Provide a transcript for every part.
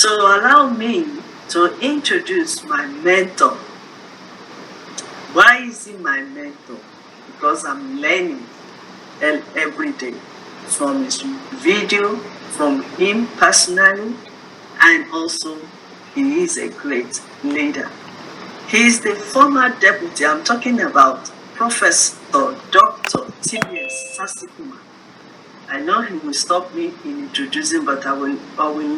So allow me to introduce my mentor. Why is he my mentor? Because I'm learning every day from his video, from him personally, and also he is a great leader. He is the former deputy. I'm talking about Professor Dr.TPS Sathsang. I know he will stop me in introducing, but I will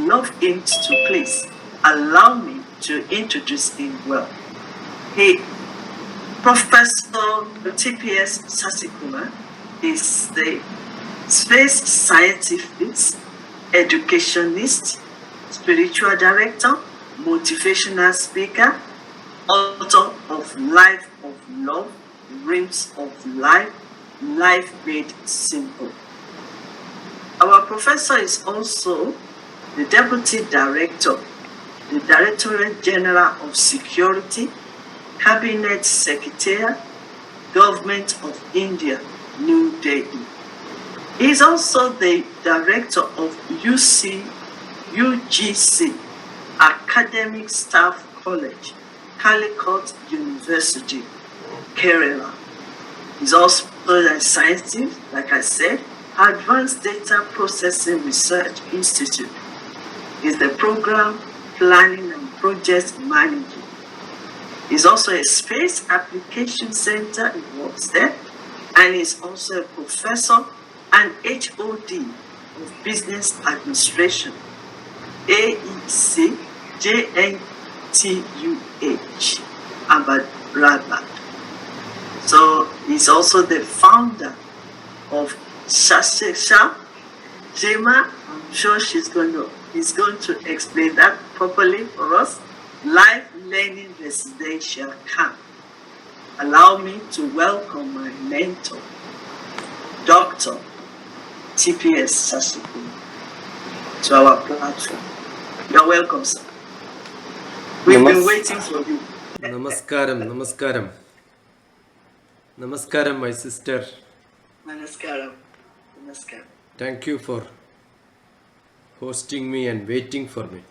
love him to please allow me to introduce him well. Professor TPS Sathsang is the space scientist, educationist, spiritual director, motivational speaker, author of Life of Love, Dreams of Life, Life Made Simple. Our professor is also the Deputy Director, the Directorate General of Security, Cabinet Secretary, Government of India, New Delhi. He is also the Director of UGC, Academic Staff College, Calicut University, Kerala. He's also a scientist, like I said, Advanced Data Processing Research Institute. He's the Program Planning and Project Manager. He's also a Space Application Center, he works there, and he's also a professor and HOD of Business Administration, AEC JNTUH, Ahmedabad. So he's also the founder of Sathsang. Jema, I'm sure he's going to explain that properly for us. Life Learning Residential Camp. Allow me to welcome my mentor, Dr. TPS Sathsang, to our platform. You're welcome, sir. We've been waiting for you. Namaskaram. Namaskaram, my sister. Namaskaram. Thank you for hosting me and waiting for me.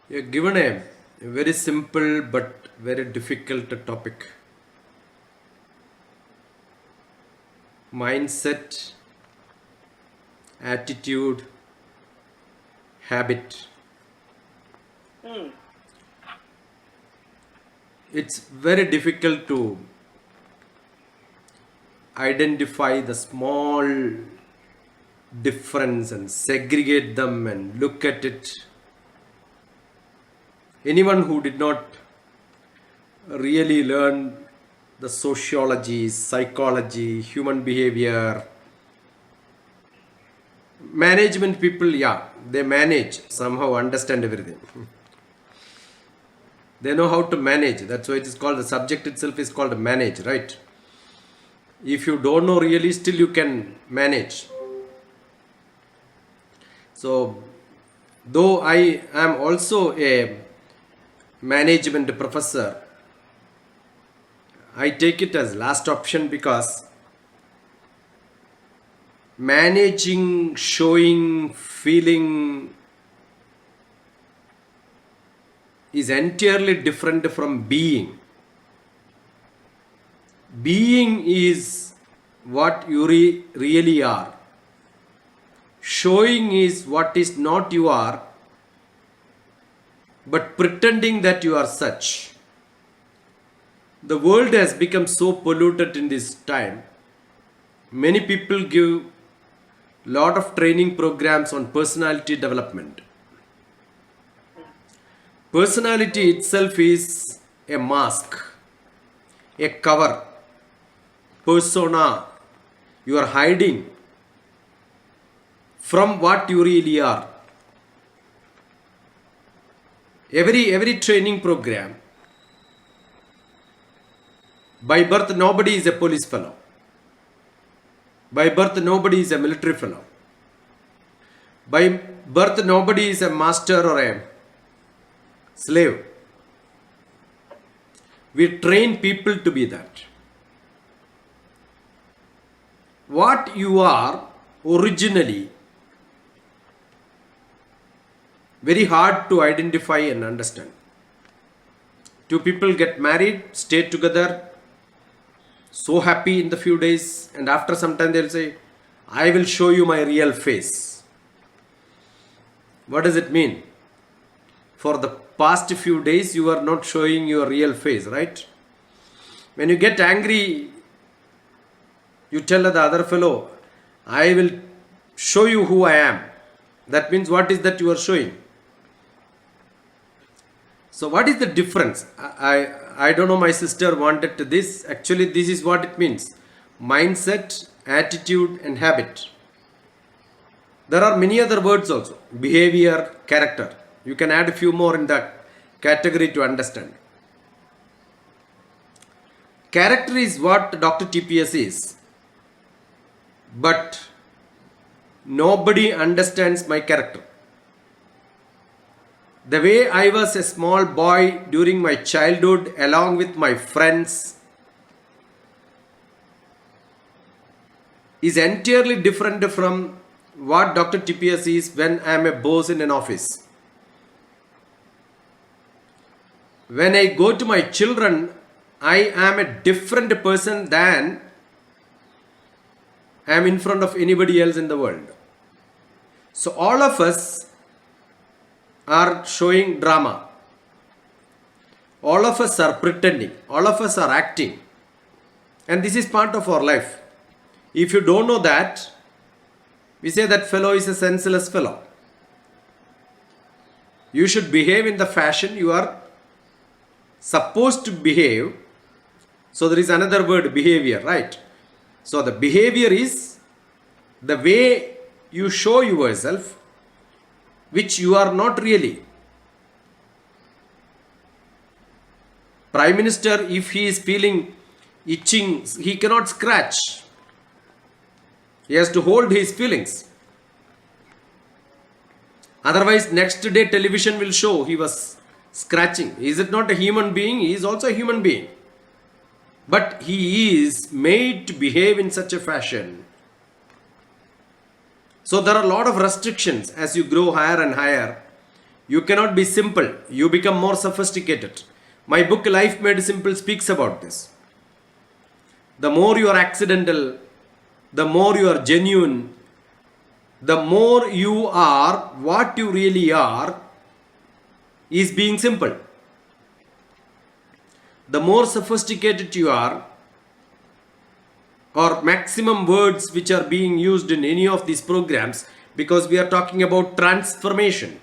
You have given a very simple but very difficult topic. Mindset, attitude, habit. It's very difficult to identify the small difference and segregate them and look at it. Anyone who did not really learn the sociology, psychology, human behavior, management people, they manage, somehow understand everything. They know how to manage. That's why it is called, the subject itself is called manage, right? If you don't know really, still you can manage. So, though I am also a management professor, I take it as last option because managing, showing, feeling is entirely different from being. Being is what you really are. Showing is what is not you are, but pretending that you are such. The world has become so polluted in this time. Many people give lot of training programs on personality development. Personality itself is a mask, a cover, persona. You are hiding from what you really are. Every training program, by birth nobody is a police fellow. By birth nobody is a military fellow. By birth nobody is a master or a slave. We train people to be that. What you are originally very hard to identify and understand. Two people get married, stay together, so happy in the few days, and after some time they'll say, I will show you my real face. What does it mean? For the past few days you are not showing your real face, right? When you get angry, you tell the other fellow, I will show you who I am. That means what is that you are showing? So what is the difference? I don't know, my sister wanted this. Actually, this is what it means. Mindset, attitude and habit. There are many other words also. Behavior, character. You can add a few more in that category to understand. Character is what Dr. TPS is. But nobody understands my character. The way I was a small boy during my childhood along with my friends is entirely different from what Dr. TPS is when I am a boss in an office. When I go to my children, I am a different person than I am in front of anybody else in the world. So all of us are showing drama. All of us are pretending. All of us are acting. And this is part of our life. If you don't know that, we say that fellow is a senseless fellow. You should behave in the fashion you are supposed to behave. So there is another word, behavior, right? So the behavior is the way you show yourself, which you are not really. Prime Minister, if he is feeling itching, he cannot scratch. He has to hold his feelings. Otherwise, next day television will show he was scratching. Is it not a human being? He is also a human being. But he is made to behave in such a fashion. So there are a lot of restrictions as you grow higher and higher. You cannot be simple. You become more sophisticated. My book Life Made Simple speaks about this. The more you are accidental, the more you are genuine, the more you are what you really are, is being simple. The more sophisticated you are, or maximum words which are being used in any of these programs, because we are talking about transformation.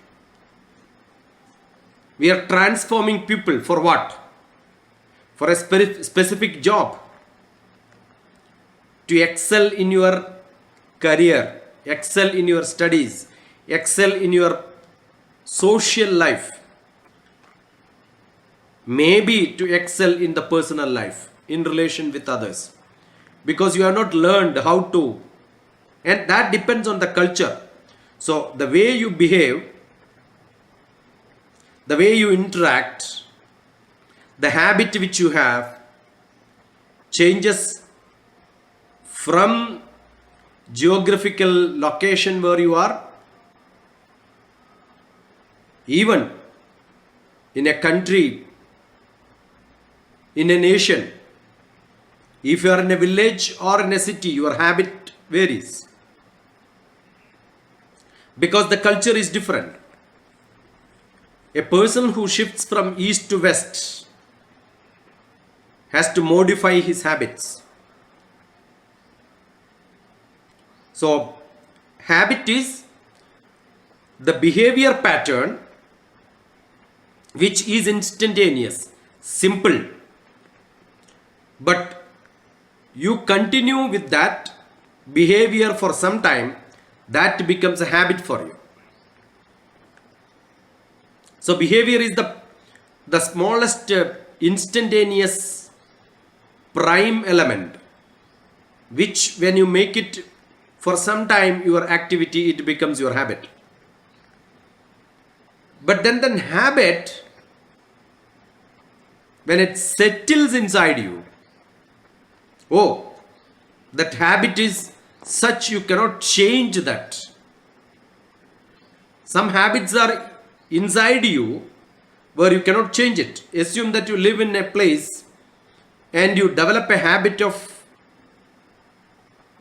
We are transforming people for what? For a specific job. To excel in your career, excel in your studies, excel in your social life. Maybe to excel in the personal life, in relation with others. Because you have not learned how to, and that depends on the culture. So the way you behave, the way you interact, the habit which you have changes from geographical location where you are. Even in a country, in a nation, if you are in a village or in a city, your habit varies. Because the culture is different. A person who shifts from east to west has to modify his habits. So, habit is the behavior pattern which is instantaneous, simple. But you continue with that behavior for some time, that becomes a habit for you. So behavior is the smallest instantaneous prime element, which when you make it for some time your activity, it becomes your habit. But then the habit, when it settles inside you, oh, that habit is such you cannot change that. Some habits are inside you where you cannot change it. Assume that you live in a place and you develop a habit of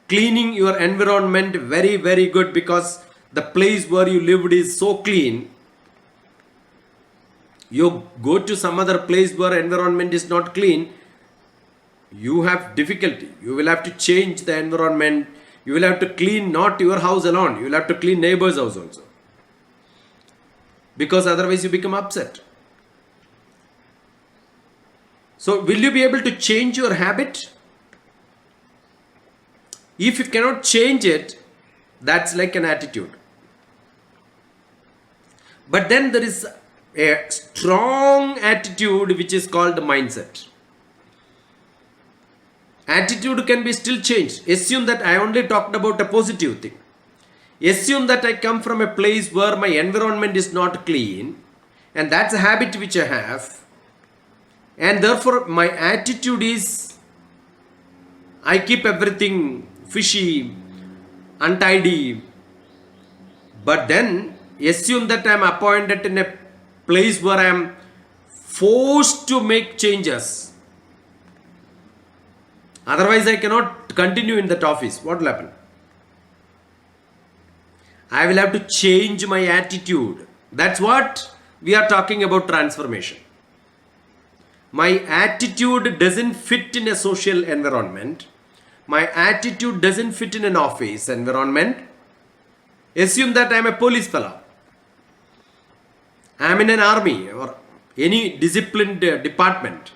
cleaning your environment very, very good because the place where you lived is so clean. You go to some other place where environment is not clean, you have difficulty. You will have to change the environment. You will have to clean not your house alone. You will have to clean neighbor's house also. Because otherwise you become upset. So will you be able to change your habit? If you cannot change it, that's like an attitude. But then there is a strong attitude which is called mindset. Attitude can be still changed. Assume that I only talked about a positive thing. Assume that I come from a place where my environment is not clean, and that's a habit which I have, and therefore my attitude is I keep everything fishy, untidy. But then assume that I am appointed in a place where I am forced to make changes. Otherwise I cannot continue in that office. What will happen? I will have to change my attitude. That's what we are talking about, transformation. My attitude doesn't fit in a social environment. My attitude doesn't fit in an office environment. Assume that I am a police fellow. I am in an army or any disciplined department.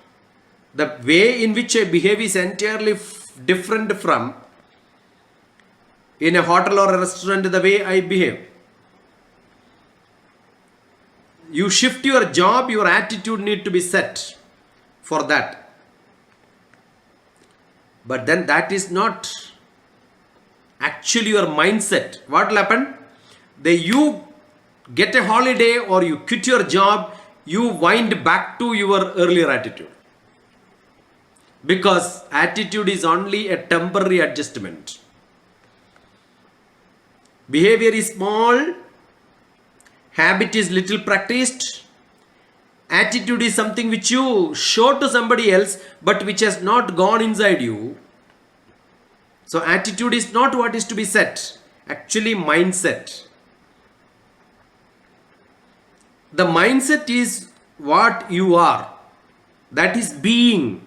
The way in which I behave is entirely different from in a hotel or a restaurant, the way I behave. You shift your job, your attitude need to be set for that. But then that is not actually your mindset. What will happen? You get a holiday or you quit your job, you wind back to your earlier attitude. Because attitude is only a temporary adjustment. Behavior is small, habit is little practiced, attitude is something which you show to somebody else but which has not gone inside you. So attitude is not what is to be set, actually mindset. The mindset is what you are, that is being.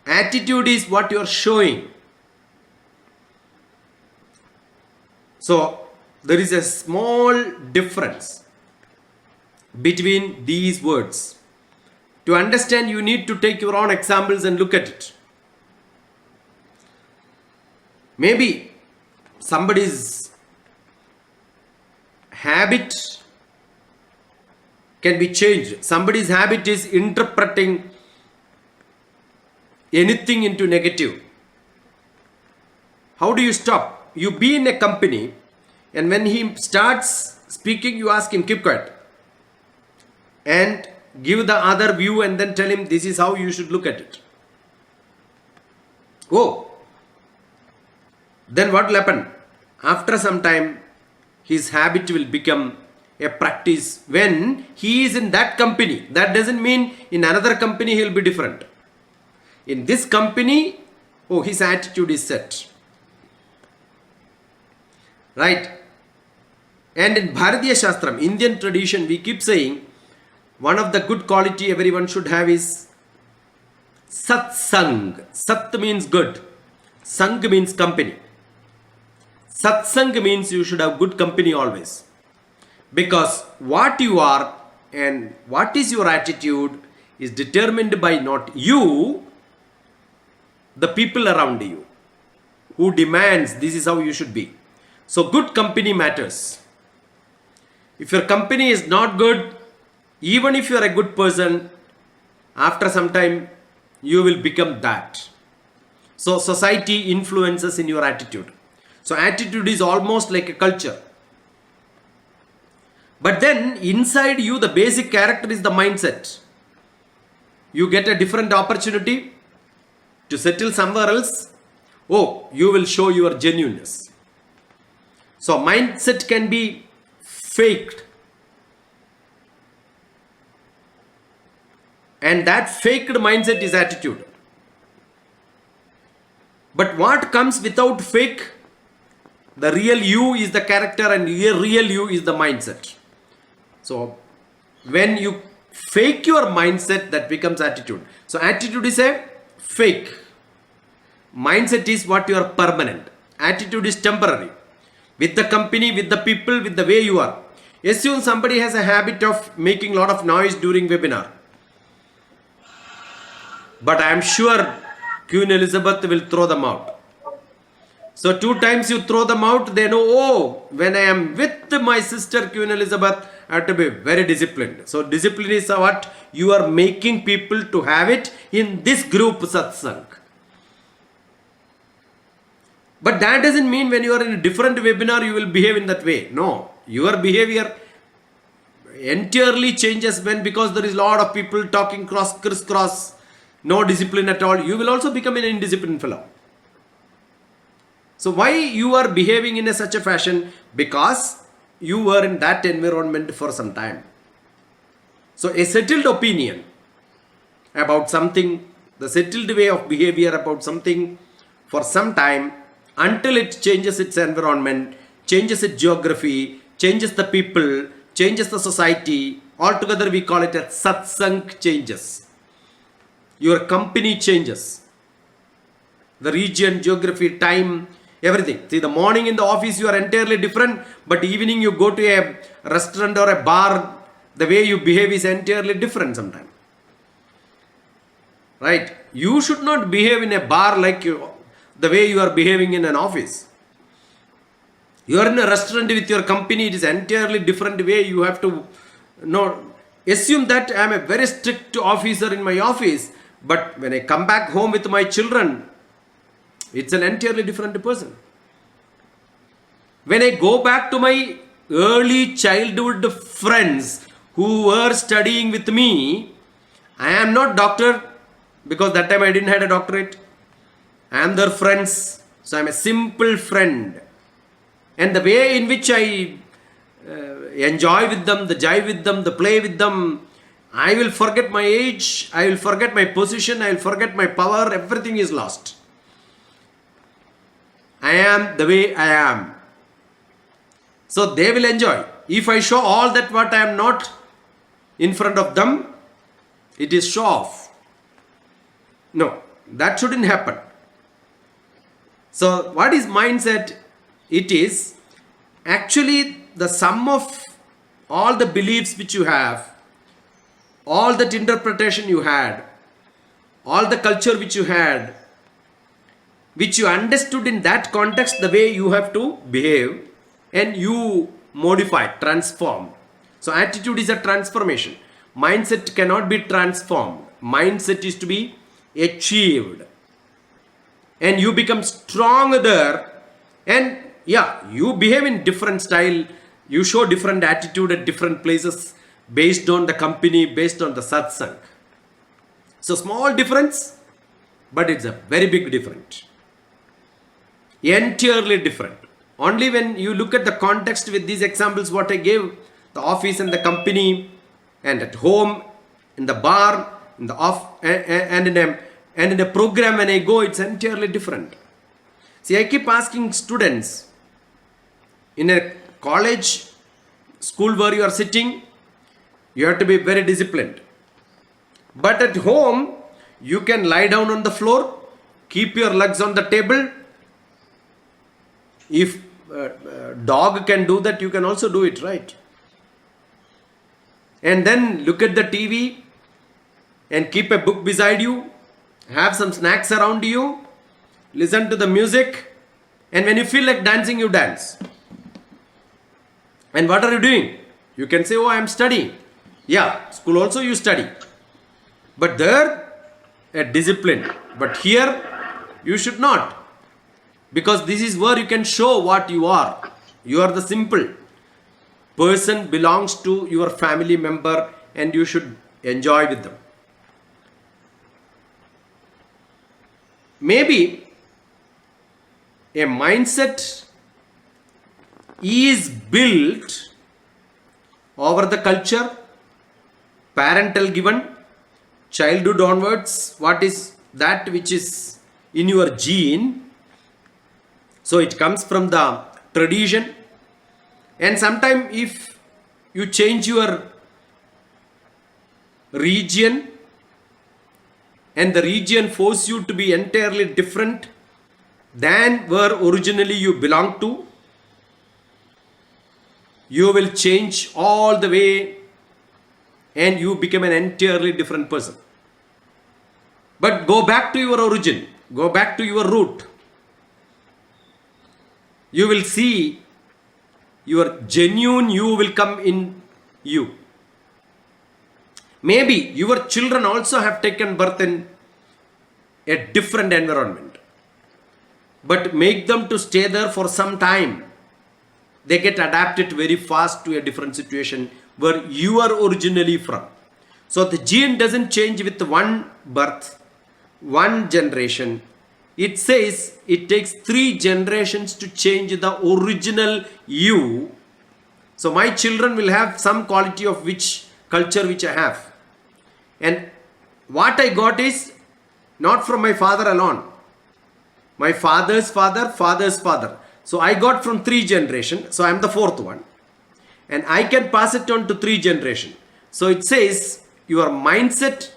Attitude is what you are showing. So there is a small difference between these words. To understand, you need to take your own examples and look at it. Maybe somebody's habit can be changed. Somebody's habit is interpreting anything into negative. How do you stop? You be in a company and when he starts speaking, you ask him, keep quiet. And give the other view and then tell him this is how you should look at it. Oh, then what will happen? After some time, his habit will become a practice when he is in that company. That doesn't mean in another company he will be different. In this company, oh, his attitude is set. Right? And in Bharatiya Shastram, Indian tradition, we keep saying one of the good quality everyone should have is Sathsang. Sat means good. Sang means company. Sathsang means you should have good company always. Because what you are and what is your attitude is determined by not you, the people around you who demands this is how you should be. So good company matters. If your company is not good, even if you are a good person, after some time you will become that. So society influences in your attitude. So attitude is almost like a culture. But then inside you, the basic character is the mindset. You get a different opportunity to settle somewhere else. Oh, you will show your genuineness. So mindset can be faked. And that faked mindset is attitude. But what comes without fake? The real you is the character and real you is the mindset. So when you fake your mindset, that becomes attitude. So attitude is a fake. Mindset is what you are permanent. Attitude is temporary. With the company, with the people, with the way you are. Assume somebody has a habit of making a lot of noise during webinar. But I am sure Queen Elizabeth will throw them out. So 2 times you throw them out, they know, oh, when I am with my sister Queen Elizabeth, I have to be very disciplined. So discipline is what you are making people to have it in this group Sathsang. But that doesn't mean when you are in a different webinar, you will behave in that way. No, your behavior entirely changes when, because there is a lot of people talking crisscross, no discipline at all. You will also become an indisciplined fellow. So why you are behaving in such a fashion? Because you were in that environment for some time. So a settled opinion about something, the settled way of behavior about something for some time, until it changes its environment, changes its geography, changes the people, changes the society. Altogether we call it a satsang changes. Your company changes. The region, geography, time, everything. See, the morning in the office you are entirely different, but evening you go to a restaurant or a bar, the way you behave is entirely different sometimes. Right? You should not behave in a bar like the way you are behaving in an office. You are in a restaurant with your company, it is entirely different way. You have to assume that I am a very strict officer in my office, but when I come back home with my children, it's an entirely different person. When I go back to my early childhood friends who were studying with me, I am not doctor, because that time I didn't have a doctorate. I am their friends. So I am a simple friend. And the way in which I enjoy with them, the jive with them, the play with them, I will forget my age, I will forget my position, I will forget my power, everything is lost. I am the way I am. So they will enjoy. If I show all that what I am not in front of them, it is show off. No, that shouldn't happen. So what is mindset? It is actually the sum of all the beliefs which you have, all that interpretation you had, all the culture which you had, which you understood in that context, the way you have to behave, and you modify, transform. So attitude is a transformation. Mindset cannot be transformed. Mindset is to be achieved. And you become stronger there, and you behave in different style, you show different attitude at different places based on the company, based on the satsang. So small difference, but it's a very big difference. Entirely different. Only when you look at the context with these examples what I gave, the office and the company, and at home, in the bar, in the off, and in a program when I go, it's entirely different. See, I keep asking students, in a college, school where you are sitting, you have to be very disciplined. But at home, you can lie down on the floor, keep your legs on the table. If dog can do that, you can also do it, right? And then look at the TV and keep a book beside you. Have some snacks around you, listen to the music, and when you feel like dancing, you dance. And what are you doing? You can say, oh, I am studying. Yeah, school also you study. But there, a discipline. But here, you should not. Because this is where you can show what you are. You are the simple person, belongs to your family member, and you should enjoy with them. Maybe a mindset is built over the culture, parental given, childhood onwards, what is that which is in your gene. So it comes from the tradition. And sometimes if you change your region and the region force you to be entirely different than where originally you belong to, you will change all the way and you become an entirely different person. But go back to your origin, go back to your root. You will see your genuine you will come in you. Maybe your children also have taken birth in a different environment, but make them to stay there for some time. They get adapted very fast to a different situation where you are originally from. So the gene doesn't change with one birth, one generation. It says it takes 3 generations to change the original you. So my children will have some quality of which culture which I have. And what I got is not from my father alone. My father's father, father's father. So I got from 3 generations. So I am the 4th one. And I can pass it on to 3 generations. So it says your mindset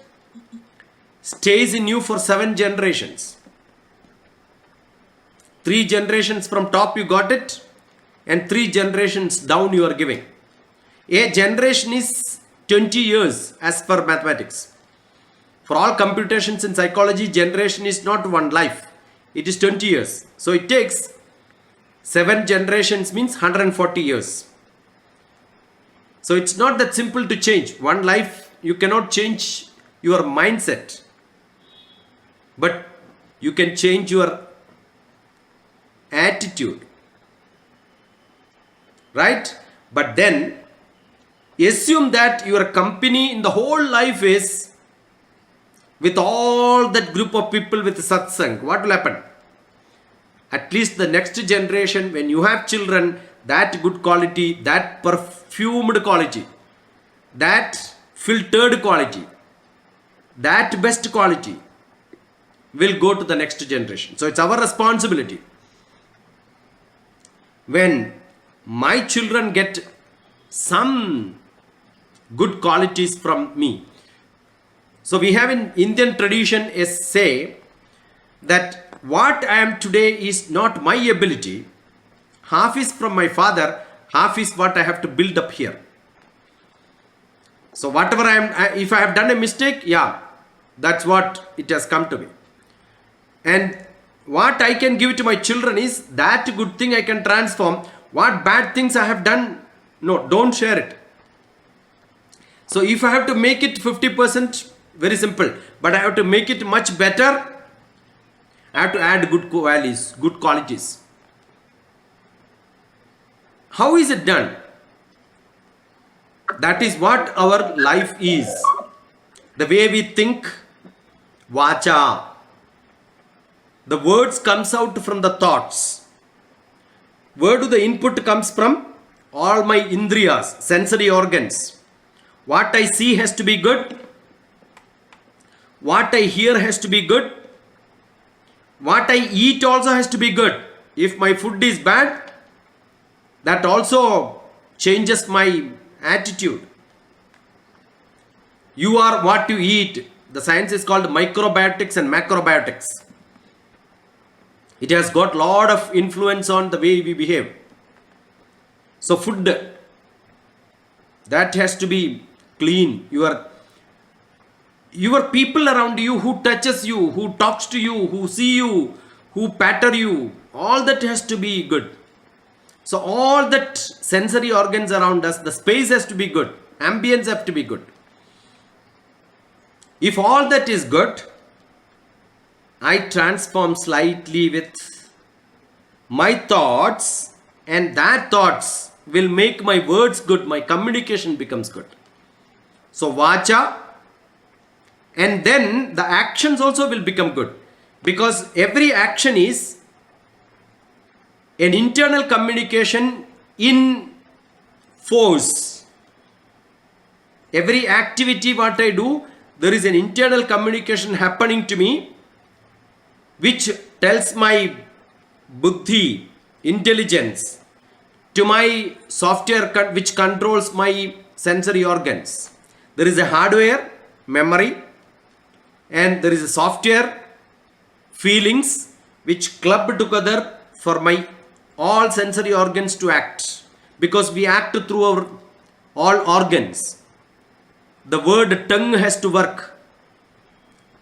stays in you for 7 generations. 3 generations from top you got it, and 3 generations down you are giving. A generation is 20 years as per mathematics. For all computations in psychology, generation is not one life. It is 20 years. So it takes 7 generations means 140 years. So it's not that simple to change. One life, you cannot change your mindset. But you can change your attitude. Right? But then, assume that your company in the whole life is with all that group of people with Sathsang. What will happen? At least the next generation, when you have children, that good quality, that perfumed quality, that filtered quality, that best quality will go to the next generation. So it's our responsibility. When my children get some good qualities from me. So we have in Indian tradition a say that what I am today is not my ability. Half is from my father, half is what I have to build up here. So whatever if I have done a mistake, yeah, that's what it has come to me. And what I can give to my children is that good thing I can transform. What bad things I have done, no, don't share it. So if I have to make it 50%, very simple. But I have to make it much better. I have to add good values, good qualities. How is it done? That is what our life is. The way we think, vacha. The words comes out from the thoughts. Where do the input comes from? All my indriyas, sensory organs. What I see has to be good. What I hear has to be good. What I eat also has to be good. If my food is bad, that also changes my attitude. You are what you eat. The science is called microbiotics and macrobiotics. It has got a lot of influence on the way we behave. So food, that has to be clean. Your people around you who touches you, who talks to you, who see you, who patter you, all that has to be good. So all that sensory organs around us, the space has to be good. Ambience have to be good. If all that is good, I transform slightly with my thoughts, and that thoughts will make my words good, my communication becomes good. So vacha, and then the actions also will become good, because every action is an internal communication in force. Every activity what I do, there is an internal communication happening to me which tells my buddhi, intelligence, to my software which controls my sensory organs. There is a hardware, memory, and there is a software, feelings, which club together for my all sensory organs to act, because we act through our all organs. The word tongue has to work.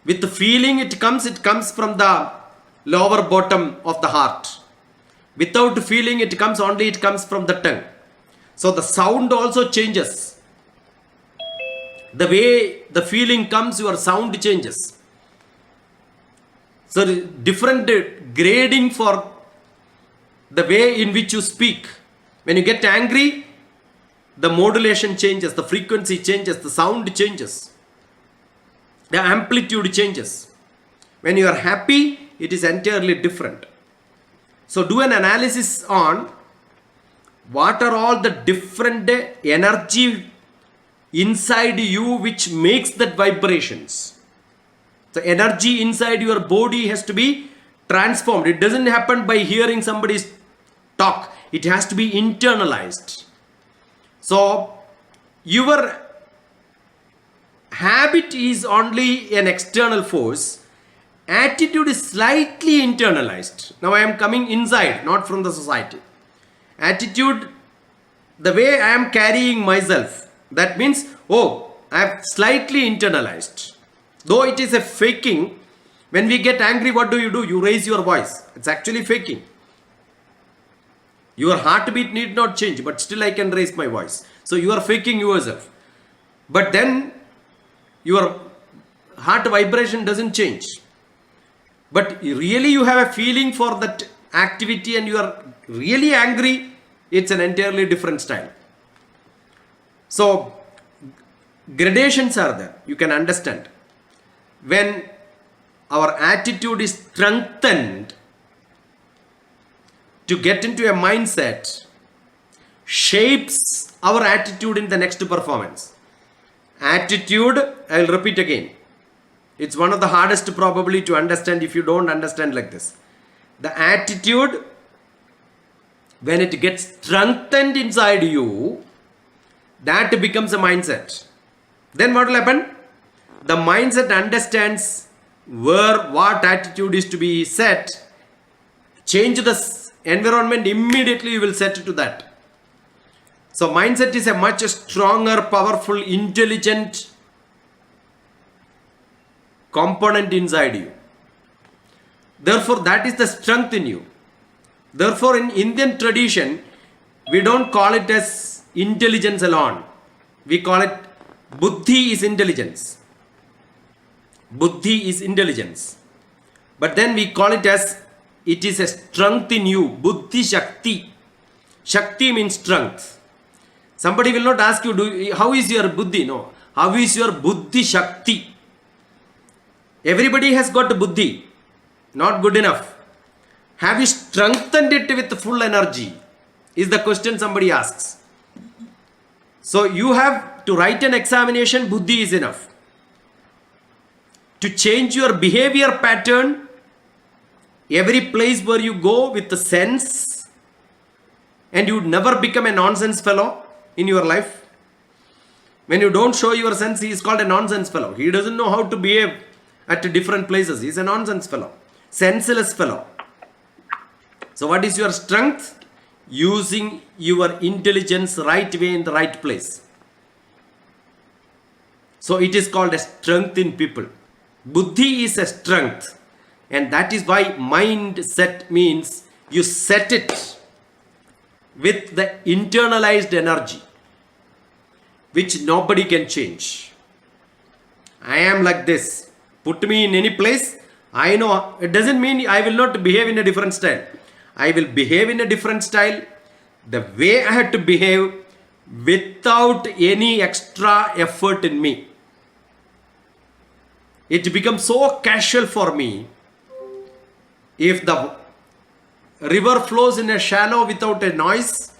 With the feeling it comes from the lower bottom of the heart. Without feeling it comes from the tongue. So the sound also changes. The way the feeling comes, your sound changes. So different grading for the way in which you speak. When you get angry, the modulation changes, the frequency changes, the sound changes, the amplitude changes. When you are happy, it is entirely different. So do an analysis on what are all the different energy inside you which makes that vibrations. The energy inside your body has to be transformed. It doesn't happen by hearing somebody's talk. It has to be internalized. So your habit is only an external force. Attitude is slightly internalized. Now I am coming inside, not from the society. Attitude, the way I am carrying myself, that means, oh, I have slightly internalized. Though it is a faking, when we get angry, what do? You raise your voice. It's actually faking. Your heartbeat need not change, but still I can raise my voice. So you are faking yourself. But then your heart vibration doesn't change. But really you have a feeling for that activity and you are really angry, it's an entirely different style. So gradations are there. You can understand. When our attitude is strengthened to get into a mindset, shapes our attitude in the next performance. Attitude, I will repeat again. It's one of the hardest probably to understand if you don't understand like this. The attitude, when it gets strengthened inside you, that becomes a mindset. Then what will happen? The mindset understands what attitude is to be set. Change the environment, immediately you will set to that. So mindset is a much stronger, powerful, intelligent component inside you. Therefore, that is the strength in you. Therefore, in Indian tradition, we don't call it as intelligence alone. We call it buddhi is intelligence. Buddhi is intelligence. But then we call it as it is a strength in you. Buddhi Shakti. Shakti means strength. Somebody will not ask you, how is your buddhi? No. How is your buddhi Shakti? Everybody has got buddhi. Not good enough. Have you strengthened it with full energy? Is the question somebody asks. So you have to write an examination, buddhi is enough. To change your behavior pattern, every place where you go with the sense, and you would never become a nonsense fellow in your life. When you don't show your sense, he is called a nonsense fellow. He doesn't know how to behave at different places. He is a nonsense fellow. Senseless fellow. So what is your strength? Using your intelligence right way in the right place. So it is called a strength in people. Buddhi is a strength. And that is why mindset means you set it with the internalized energy, which nobody can change. I am like this. Put me in any place, I know. It doesn't mean I will not behave in a different style. I will behave in a different style. The way I have to behave without any extra effort in me. It becomes so casual for me. If the river flows in a shallow without a noise,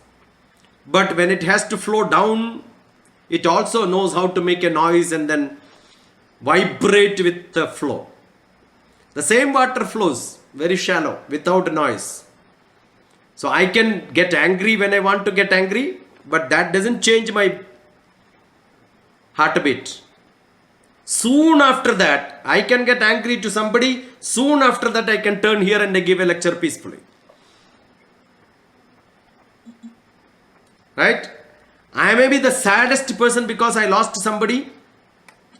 but when it has to flow down, it also knows how to make a noise and then vibrate with the flow. The same water flows very shallow without noise. So I can get angry when I want to get angry, but that doesn't change my heartbeat. Soon after that, I can get angry to somebody. Soon after that, I can turn here and give a lecture peacefully. Right? I may be the saddest person because I lost somebody,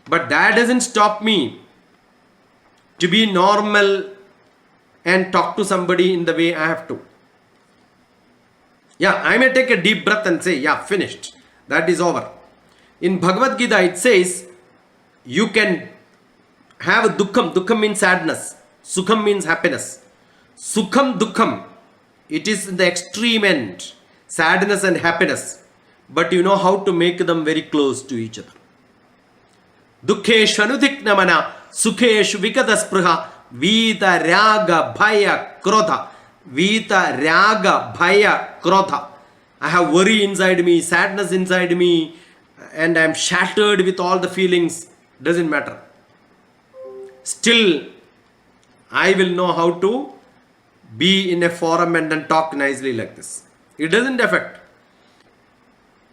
but that doesn't stop me to be normal and talk to somebody in the way I have to. Yeah, I may take a deep breath and say, yeah, finished. That is over. In Bhagavad Gita, it says, you can have dukkham. Dukkham means sadness. Sukham means happiness. Sukham, dukkham. It is in the extreme end. Sadness and happiness. But you know how to make them very close to each other. Dukheshu anudiknamana. Sukheshu vikadaspruha. Vita raga bhaya krodha. Vita raga bhaya krodha. I have worry inside me, sadness inside me, and I am shattered with all the feelings. Doesn't matter. Still, I will know how to be in a forum and then talk nicely like this. It doesn't affect.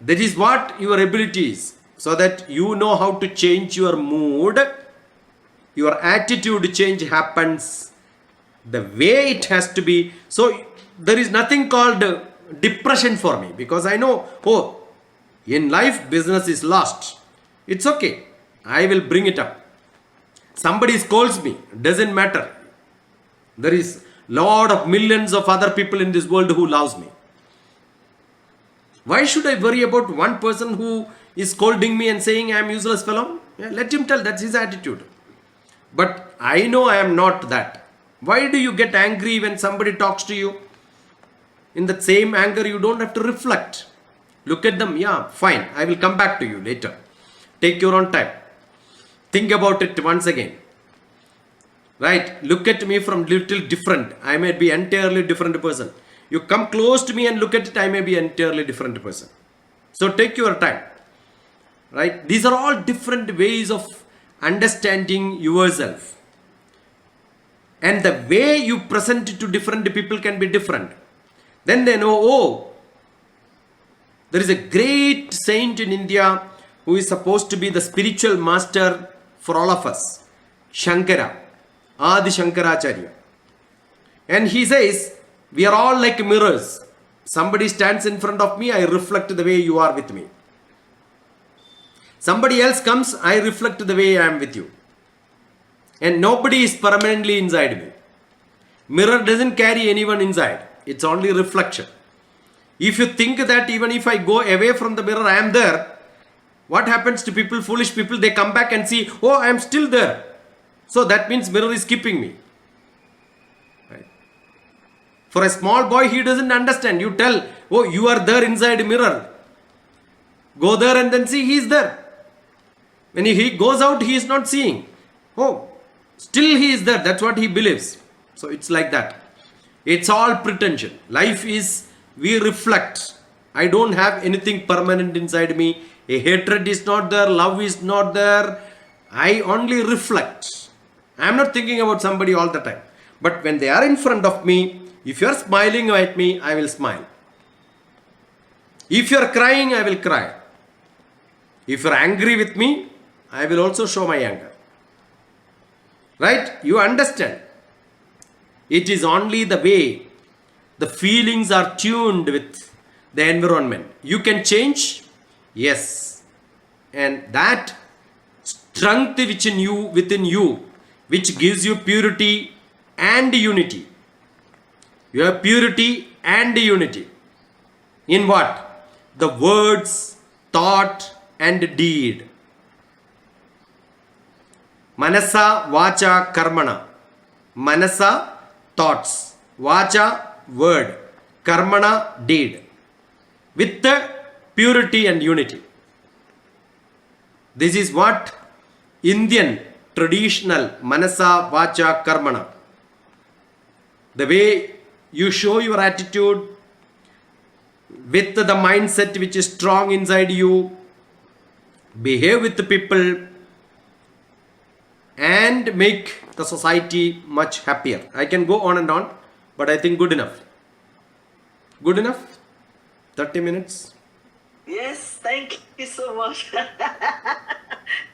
That is what your ability is. So that you know how to change your mood. Your attitude change happens the way it has to be. So there is nothing called depression for me, because I know, oh, in life business is lost. It's okay. I will bring it up. Somebody scolds me. Doesn't matter. There is lot of millions of other people in this world who loves me. Why should I worry about one person who is scolding me and saying I am useless fellow? Yeah, let him tell. That's his attitude. But I know I am not that. Why do you get angry when somebody talks to you? In that same anger, you don't have to reflect. Look at them. Yeah, fine. I will come back to you later. Take your own time. Think about it once again. Right? Look at me from little different. I may be entirely different person. You come close to me and look at it, I may be entirely different person. So take your time. Right? These are all different ways of understanding yourself. And the way you present it to different people can be different. Then they know, oh, there is a great saint in India who is supposed to be the spiritual master for all of us. Shankara, Adi Shankaracharya. And he says, we are all like mirrors. Somebody stands in front of me, I reflect the way you are with me. Somebody else comes, I reflect the way I am with you. And nobody is permanently inside me. Mirror doesn't carry anyone inside. It's only reflection. If you think that even if I go away from the mirror, I am there, what happens to people, foolish people? They come back and see, oh, I am still there. So that means mirror is keeping me. Right? For a small boy, he doesn't understand. You tell, oh, you are there inside mirror. Go there and then see, he is there. When he goes out, he is not seeing. Oh, still he is there. That's what he believes. So it's like that. It's all pretension. Life is, we reflect. I don't have anything permanent inside me. A hatred is not there. Love is not there. I only reflect. I am not thinking about somebody all the time. But when they are in front of me, if you are smiling at me, I will smile. If you are crying, I will cry. If you are angry with me, I will also show my anger. Right? You understand. It is only the way the feelings are tuned with the environment. You can change. Yes. And that strength within you, which gives you purity and unity. You have purity and unity. In what? The words, thought and deed. Manasa, vacha, karmana. Manasa, thoughts. Vacha, word. Karmana, deed. With the purity and unity. This is what Indian traditional manasa, vacha, karmana. The way you show your attitude with the mindset which is strong inside you, behave with the people, and make the society much happier. I can go on and on, but I think good enough. Good enough? 30 minutes? Yes, thank you so much.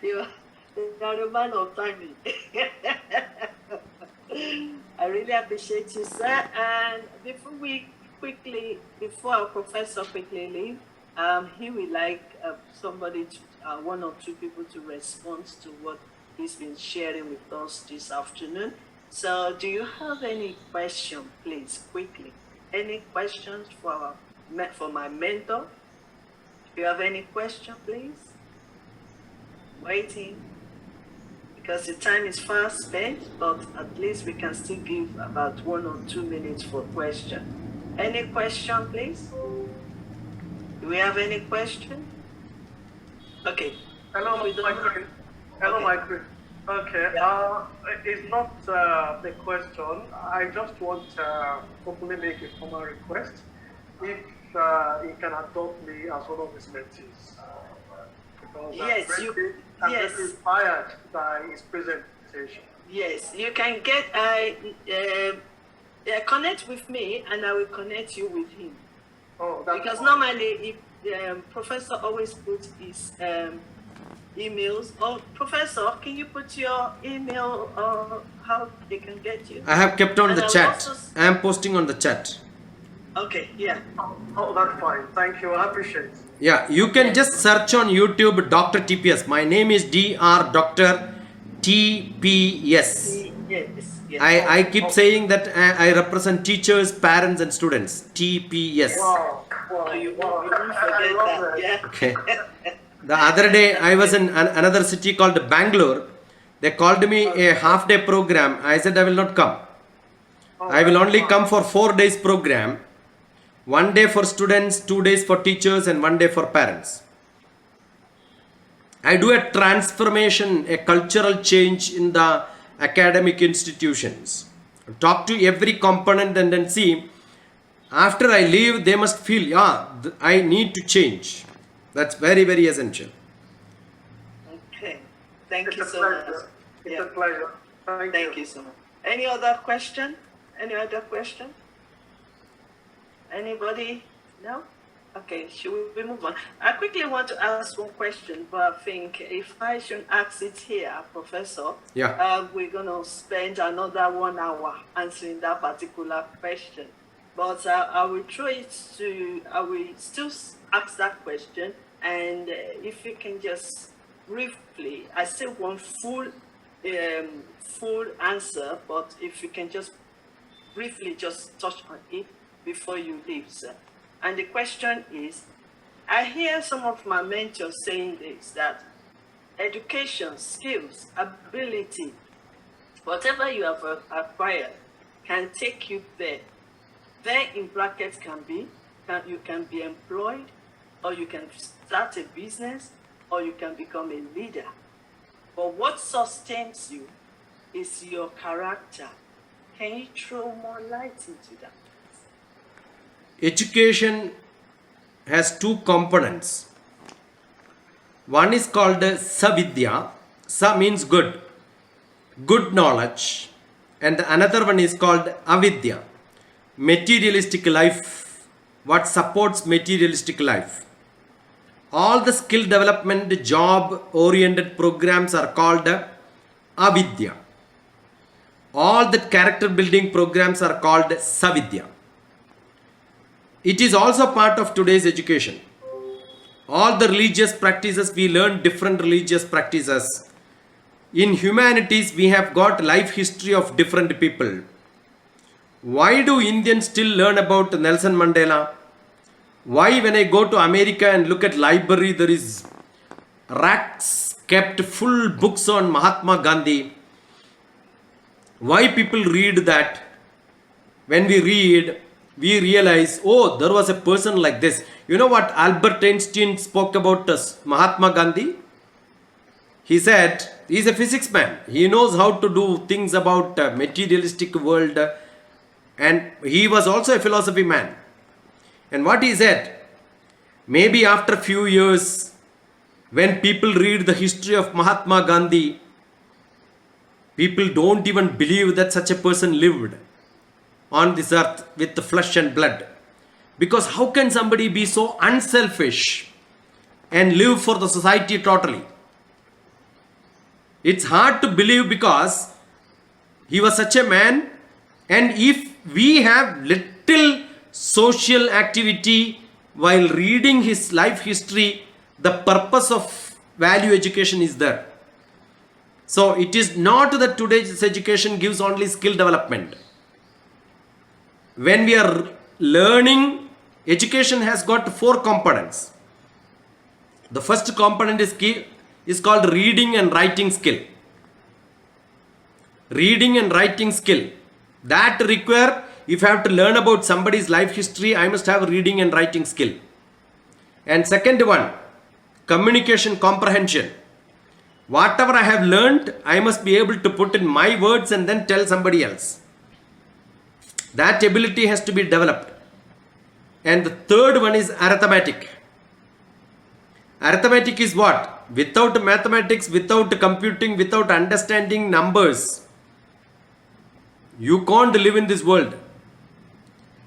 you are a man of timing. I really appreciate you, sir. And before our professor quickly leave, he would like somebody, one or two people to respond to what he's been sharing with us this afternoon. So do you have any question, please, quickly? Any questions for my mentor? If you have any question, please. Waiting. Because the time is fast spent, but at least we can still give about 1 or 2 minutes for question. Any question, please? Do we have any question? Okay. Hello, my friend. Hello, Okay. my friend. Okay. Yeah. It's not the question. I just want to hopefully make a formal request. If he can adopt me as one of his mentees. Because Yes, I'm yes. very inspired by his presentation. Yes, you can get connect with me, and I will connect you with him. Oh, that's Because fine. normally, if professor always puts his emails. Oh, professor, can you put your email or how they can get you? I have kept on And the I will chat. also I am posting on the chat. Okay, yeah. Oh, that's fine. Thank you. I appreciate it. Yeah, you can just search on YouTube Dr.TPS. My name is Dr. TPS. Yes, yes. I keep saying that I represent teachers, parents, and students. TPS. Wow. So you won't I forget love that, that. yeah. Okay. The other day I was in another city called Bangalore. They called me a half-day program. I said I will not come. I will only come for 4 days program. 1 day for students, 2 days for teachers, and 1 day for parents. I do a transformation, a cultural change in the academic institutions. Talk to every component and then see. After I leave, they must feel, yeah, I need to change. That's very, very essential. Okay. Thank It's you a so pleasure. much. It's Yeah. a pleasure. Thank you so much. Any other question? Any other question? Anybody? No? Okay, should we move on? I quickly want to ask one question, but I think if I should ask it here, Professor, Yeah. we're going to spend another 1 hour answering that particular question. But I will I will still ask that question, and if you can just briefly, I still want full answer, but if you can just briefly just touch on it before you leave, sir. And the question is, I hear some of my mentors saying this, that education, skills, ability, whatever you have acquired can take you there. There in brackets you can be employed, or you can start a business, or you can become a leader. But what sustains you is your character. Can you throw more light into that? Education has two components. One is called Savidya. Sa means good, good knowledge. And another one is called Avidya, materialistic life, what supports materialistic life. All the skill development, job oriented programs are called Avidya. All the character building programs are called Savidya. It is also part of today's education. All the religious practices, we learn different religious practices. In humanities, we have got life history of different people. Why do Indians still learn about Nelson Mandela? Why when I go to America and look at library, there is racks kept full books on Mahatma Gandhi? Why people read that? When we read, we realize, oh, there was a person like this. You know what Albert Einstein spoke about Mahatma Gandhi? He said, he's a physics man. He knows how to do things about materialistic world. And he was also a philosophy man. And what he said, maybe after few years, when people read the history of Mahatma Gandhi, People don't even believe that such a person lived on this earth with flesh and blood. Because how can somebody be so unselfish and live for the society totally? It's hard to believe because he was such a man, and if we have little social activity while reading his life history, the purpose of value education is there. So it is not that today's education gives only skill development. When we are learning, education has got 4 components. The first component is called reading and writing skill. Reading and writing skill. That require, if I have to learn about somebody's life history, I must have reading and writing skill. And second one, communication comprehension. Whatever I have learned, I must be able to put in my words and then tell somebody else. That ability has to be developed. And the third one is arithmetic. Arithmetic is what? Without mathematics, without computing, without understanding numbers, you can't live in this world.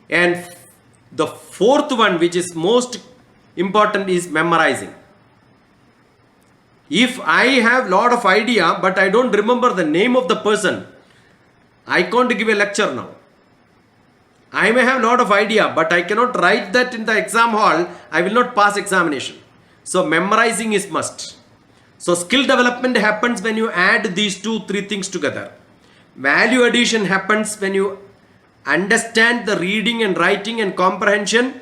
And the fourth one, which is most important, is memorizing. If I have lot of idea but I don't remember the name of the person, I can't give a lecture now. I may have lot of idea but I cannot write that in the exam hall, I will not pass examination. So memorizing is must. So skill development happens when you add these 2-3 things together. Value addition happens when you understand the reading and writing and comprehension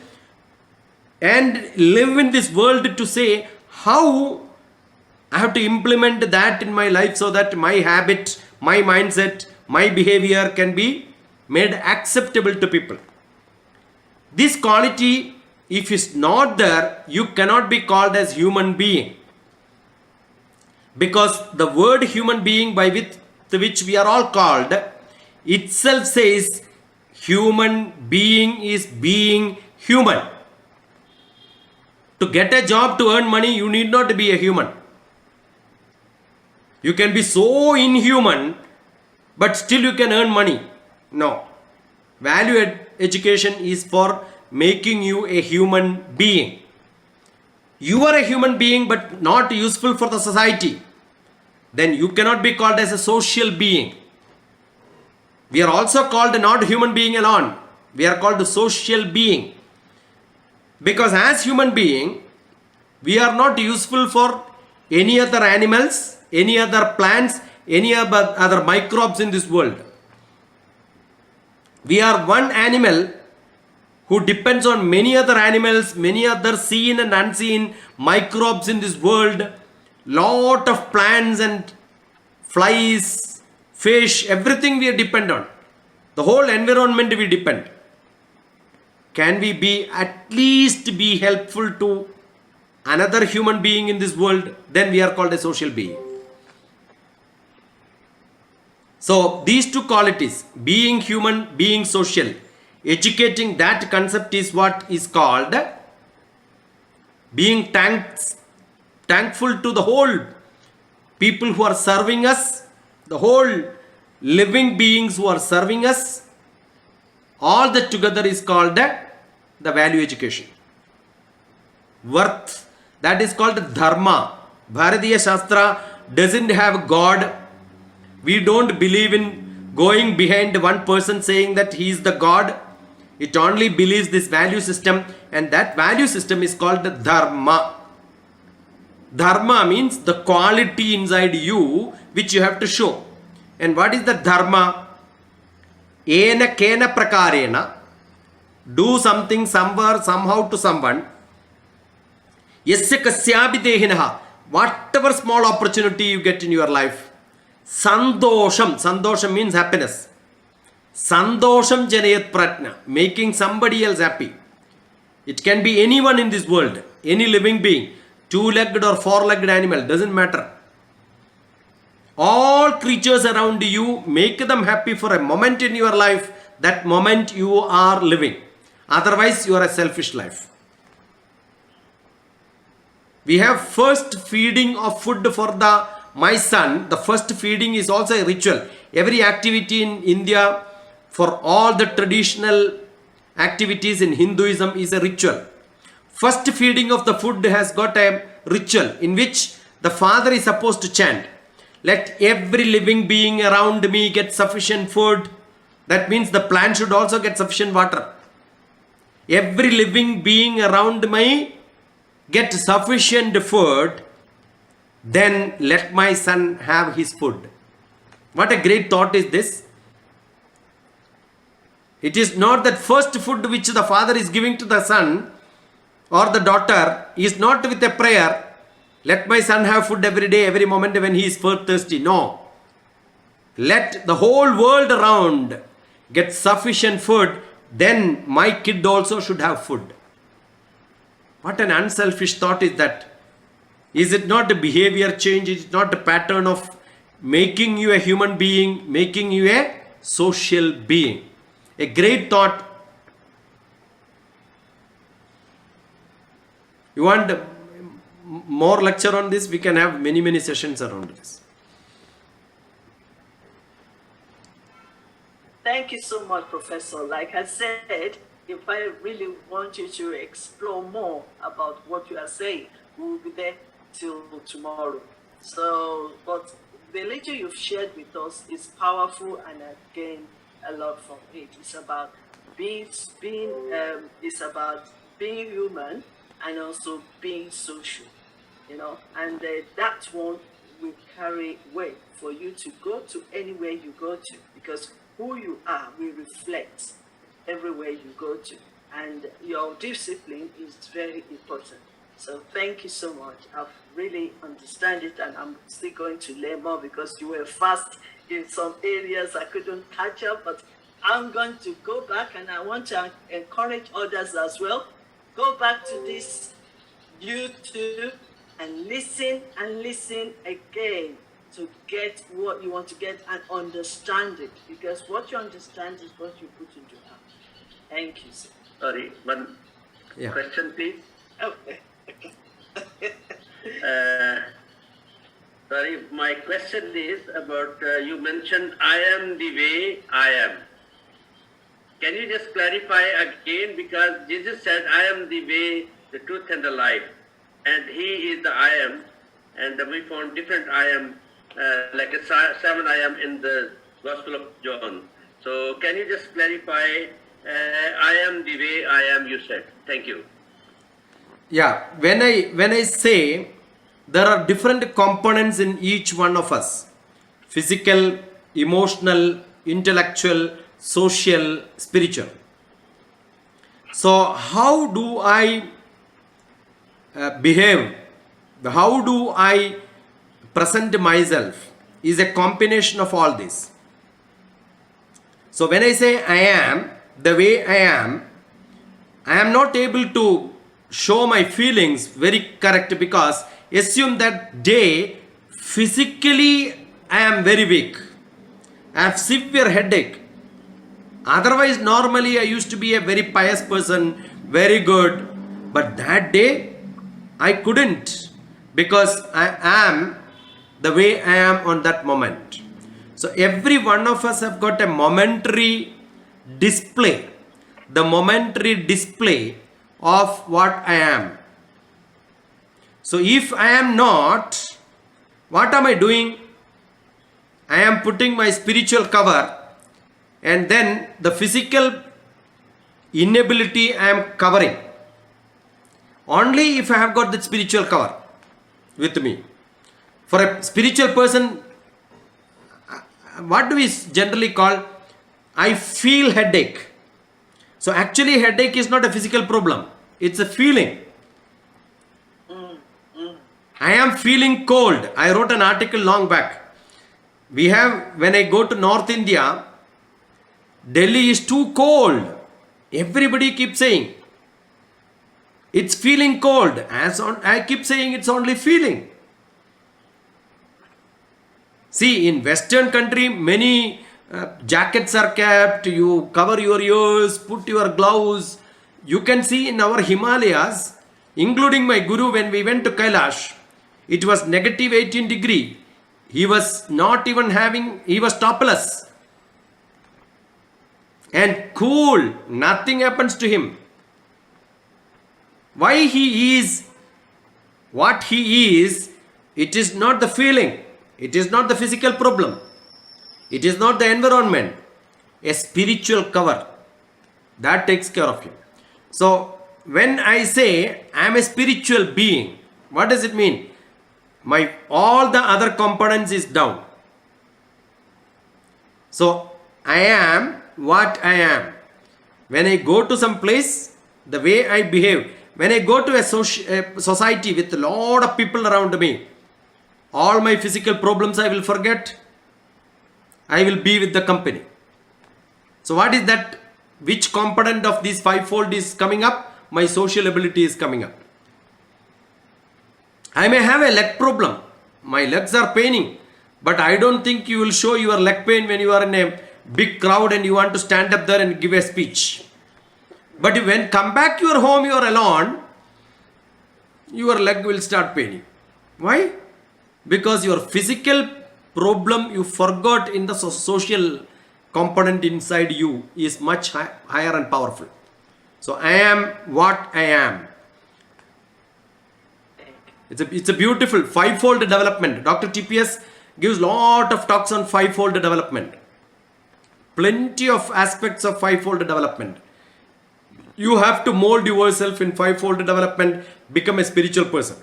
and live in this world to say how I have to implement that in my life so that my habit, my mindset, my behavior can be made acceptable to people. This quality, if it's not there, you cannot be called as human being. Because the word human being by which we are all called itself says human being is being human. To get a job, to earn money, you need not be a human. You can be so inhuman, but still you can earn money. No. Value education is for making you a human being. You are a human being but not useful for the society. Then you cannot be called as a social being. We are also called not human being alone. We are called a social being. Because as human being, we are not useful for any other animals, any other plants, any other microbes in this world. We are one animal who depends on many other animals, many other seen and unseen microbes in this world, lot of plants and flies, fish, everything we depend on. The whole environment we depend. Can we be at least be helpful to another human being in this world? Then we are called a social being. So these 2 qualities, being human, being social, educating that concept is what is called being thankful to the whole people who are serving us, the whole living beings who are serving us. All that together is called the value education. Worth, that is called dharma. Bharatiya Shastra doesn't have God. We don't believe in going behind one person saying that he is the God. It only believes this value system, and that value system is called dharma. Dharma means the quality inside you which you have to show. And what is the dharma? Ena kena prakarena, do something somewhere, somehow to someone. Yasya kasyapi dehinaha, whatever small opportunity you get in your life. Sandosham, sandosham means happiness. Sandosham janayat pratna, making somebody else happy. It can be anyone in this world, any living being, 2-legged or 4-legged animal, doesn't matter. All creatures around you, make them happy for a moment in your life. That moment you are living. Otherwise you are a selfish life. We have first feeding of food for the my son, the first feeding is also a ritual. Every activity in India, for all the traditional activities in Hinduism, is a ritual. First feeding of the food has got a ritual in which the father is supposed to chant, let every living being around me get sufficient food. That means the plant should also get sufficient water. Every living being around me get sufficient food, then let my son have his food. What a great thought is this. It is not that first food which the father is giving to the son or the daughter is not with a prayer, let my son have food every day, every moment when he is thirsty. No. Let the whole world around get sufficient food, then my kid also should have food. What an unselfish thought is that. Is it not a behavior change? Is it not a pattern of making you a human being, making you a social being? A great thought. You want more lecture on this? We can have many sessions around this. Thank you so much, Professor. Like I said, if I really want you to explore more about what you are saying, we will be there till tomorrow. So, but the little you've shared with us is powerful, and I gained a lot from it. It's about it's about being human and also being social, you know, and that one will carry weight for you to go to anywhere you go to, because who you are will reflect everywhere you go to, and your discipline is very important. So thank you so much. I've really understand it, and I'm still going to learn more because you were fast in some areas I couldn't catch up, but I'm going to go back, and I want to encourage others as well. Go back to this YouTube and listen again to get what you want to get and understand it, because what you understand is what you put into action. Thank you, sir. Sorry, one question, please. Okay. Sorry, my question is about, you mentioned I am the way I am. Can you just clarify again, because Jesus said I am the way, the truth and the life, and he is the I am, and we found different I am, like a 7 I am in the Gospel of John. So can you just clarify, I am the way I am, you said. Thank you. Yeah, when I say there are different components in each one of us: physical, emotional, intellectual, social, spiritual. So how do I behave? How do I present myself is a combination of all this. So when I say I am the way I am not able to show my feelings very correct, because assume that day physically I am very weak. I have severe headache. Otherwise normally I used to be a very pious person, very good, but that day I couldn't, because I am the way I am on that moment. So every one of us have got a momentary display, the momentary display of what I am. So if I am not, what am I doing? I am putting my spiritual cover, and then the physical inability I am covering. Only if I have got that spiritual cover with me. For a spiritual person, what do we generally call? I feel headache. So actually headache is not a physical problem. It's a feeling. I am feeling cold. I wrote an article long back. When I go to North India, Delhi is too cold. Everybody keeps saying, it's feeling cold. I keep saying it's only feeling. See, in Western country, many jackets are kept. You cover your ears, put your gloves. You can see in our Himalayas, including my guru, when we went to Kailash, it was negative 18 degree. He was not even having, he was topless and cool, nothing happens to him. Why he is what he is, it is not the feeling, it is not the physical problem, it is not the environment, a spiritual cover that takes care of him. So when I say I am a spiritual being, what does it mean? My all the other components is down. So I am what I am. When I go to some place, the way I behave. When I go to a society with a lot of people around me, all my physical problems I will forget. I will be with the company. So what is that? Which component of this fivefold is coming up? My social ability is coming up. I may have a leg problem. My legs are paining. But I don't think you will show your leg pain when you are in a big crowd and you want to stand up there and give a speech. But when come back to your home, you are alone, your leg will start paining. Why? Because your physical problem you forgot in the social component inside you is much higher and powerful. So I am what I am. It's a beautiful fivefold development. DrTPS gives lot of talks on fivefold development. Plenty of aspects of fivefold development. You have to mold yourself in fivefold development, become a spiritual person.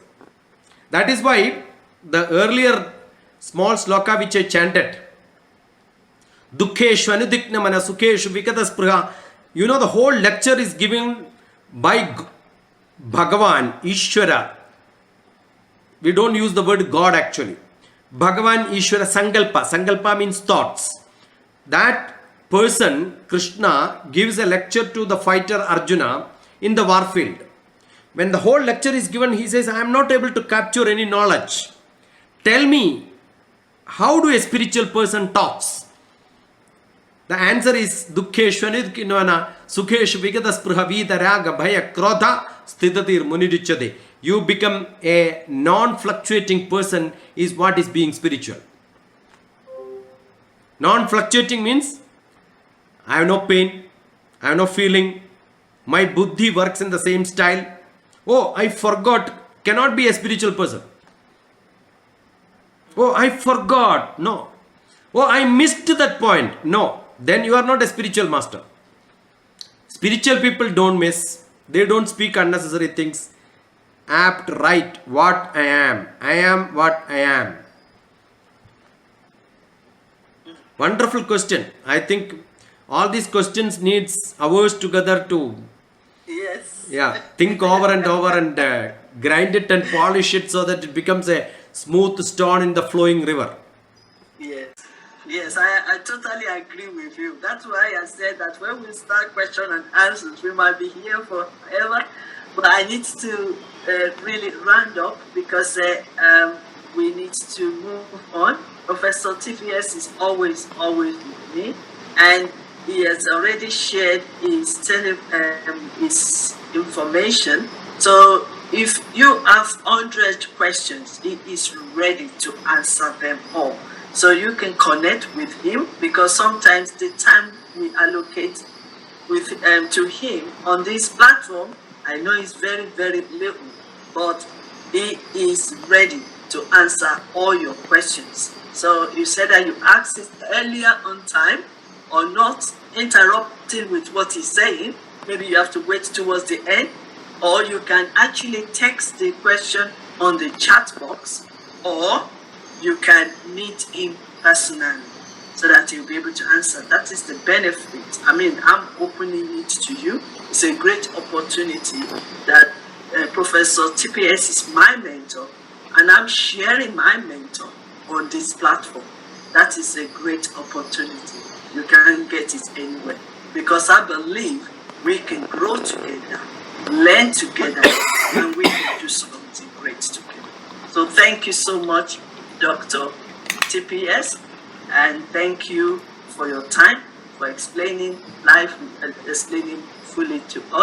That is why the earlier small sloka which I chanted, Dukkeshu anudiknamana sukheshu vikataspruha, you know, the whole lecture is given by Bhagavan, Ishvara. We don't use the word God actually. Bhagavan, Ishvara, Sankalpa. Sankalpa means thoughts. That person, Krishna, gives a lecture to the fighter Arjuna in the war field. When the whole lecture is given, he says, I am not able to capture any knowledge. Tell me, how do a spiritual person talks? The answer is Dukkeshu anudiknamana sukheshu vikataspruha vita raga bhaya krodha sthitatir munidichyate. You become a non-fluctuating person is what is being spiritual. Non-fluctuating means I have no pain, I have no feeling, my buddhi works in the same style. Oh, I forgot, cannot be a spiritual person. Oh, I forgot, no. Oh, I missed that point, no. Then you are not a spiritual master. Spiritual people don't miss, they don't speak unnecessary things. Apt, right, what I am what I am. Wonderful question. I think all these questions needs hours together to think over and over and grind it and polish it so that it becomes a smooth stone in the flowing river. Yes, I totally agree with you. That's why I said that when we start question and answers, we might be here forever. But I need to really round up because we need to move on. Professor TPS is always with me, and he has already shared his information. So if you have 100 questions, he is ready to answer them all. So you can connect with him because sometimes the time we allocate with to him on this platform, I know it's very, very little, but he is ready to answer all your questions. So you said that you asked it earlier on time or not interrupting with what he's saying. Maybe you have to wait towards the end, or you can actually text the question on the chat box, or you can meet him personally so that he'll be able to answer. That is the benefit. I mean, I'm opening it to you. It's a great opportunity that Professor TPS is my mentor, and I'm sharing my mentor on this platform. That is a great opportunity. You can't get it anywhere, because I believe we can grow together, learn together, and we can do something great together. So thank you so much, Dr. TPS, and thank you for your time, for explaining life and explaining fully to us.